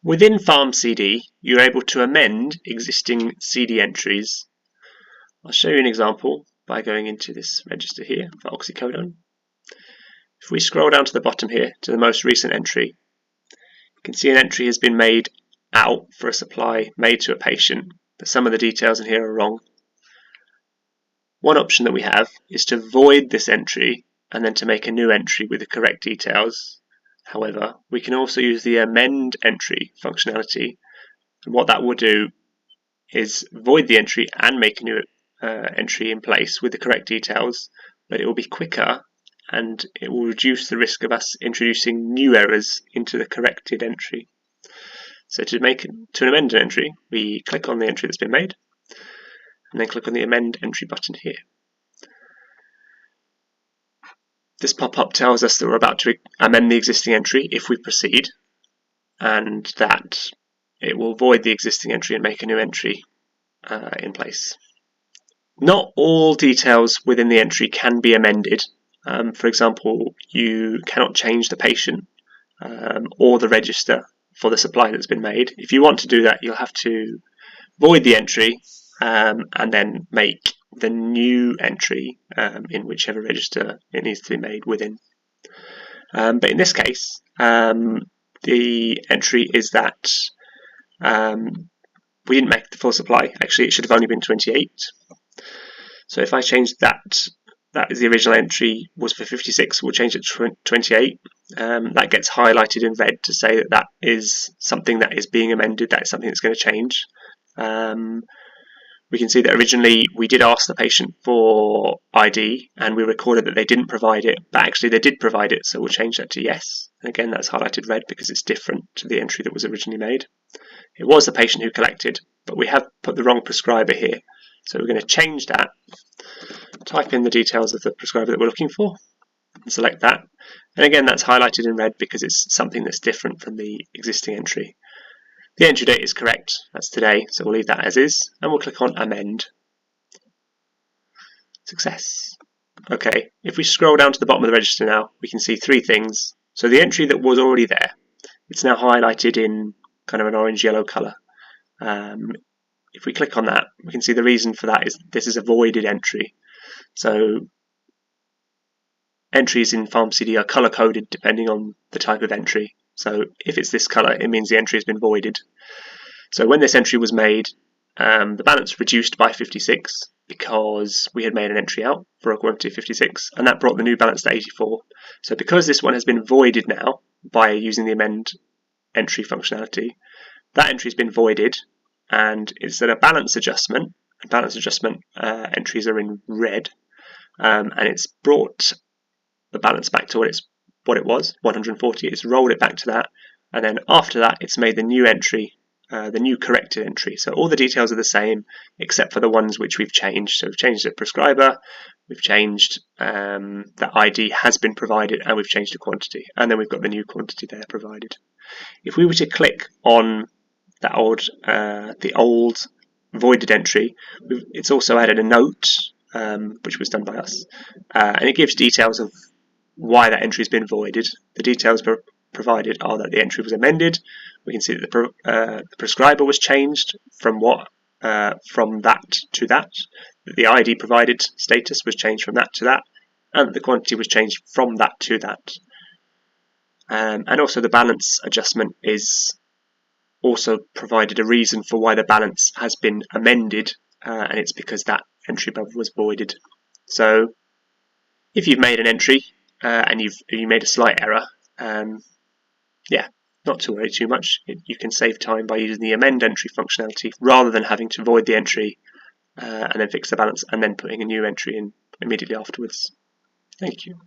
Within PharmCD, you're able to amend existing CD entries. I'll show you an example by going into this register here for oxycodone. If we scroll down to the bottom here to the most recent entry, you can see an entry has been made out for a supply made to a patient, but some of the details in here are wrong. One option that we have is to void this entry and then to make a new entry with the correct details. However, we can also use the amend entry functionality, and what that will do is void the entry and make a new entry in place with the correct details, but it will be quicker and it will reduce the risk of us introducing new errors into the corrected entry. So to amend an entry, we click on the entry that's been made and then click on the amend entry button here. This pop-up tells us that we're about to amend the existing entry if we proceed, and that it will void the existing entry and make a new entry in place. Not all details within the entry can be amended. For example, you cannot change the patient or the register for the supply that's been made. If you want to do that, you'll have to void the entry and then make the new entry in whichever register it needs to be made within. But in this case, the entry is that we didn't make the full supply. Actually, it should have only been 28. So if I change that is the original entry was for 56, we'll change it to 28. That gets highlighted in red to say that that is something that is being amended, that is something that's going to change. We can see that originally we did ask the patient for ID and we recorded that they didn't provide it, but actually they did provide it, so we'll change that to yes. And again, that's highlighted red because it's different to the entry that was originally made. It was the patient who collected, but we have put the wrong prescriber here. So we're going to change that, type in the details of the prescriber that we're looking for, and select that. And again, that's highlighted in red because it's something that's different from the existing entry. The entry date is correct, that's today, so we'll leave that as is, and we'll click on amend. Success. Okay, if we scroll down to the bottom of the register now, we can see three things. So the entry that was already there, it's now highlighted in kind of an orange-yellow colour. If we click on that, we can see the reason for that is this is a voided entry. So entries in PharmCD are colour-coded depending on the type of entry. So if it's this colour, it means the entry has been voided. So when this entry was made, the balance reduced by 56 because we had made an entry out for a quantity of 56, and that brought the new balance to 84. So because this one has been voided now by using the amend entry functionality, that entry has been voided, and it's at a balance adjustment. And balance adjustment entries are in red, and it's brought the balance back to what it was, 140. It's rolled it back to that, and then after that it's made the new entry, the new corrected entry. So all the details are the same except for the ones which we've changed. So we've changed the prescriber, we've changed that ID has been provided, and we've changed the quantity, and then we've got the new quantity there provided. If we were to click on that the old voided entry, it's also added a note which was done by us, and it gives details of why that entry has been voided. The details provided are that the entry was amended. We can see that the prescriber was changed from that to that the ID provided status was changed from that to that, and the quantity was changed from that to that. And also the balance adjustment is also provided a reason for why the balance has been amended, and it's because that entry above was voided. So if you've made an entry and you made a slight error, yeah, not to worry too much. You can save time by using the amend entry functionality rather than having to void the entry and then fix the balance and then putting a new entry in immediately afterwards. Thank you.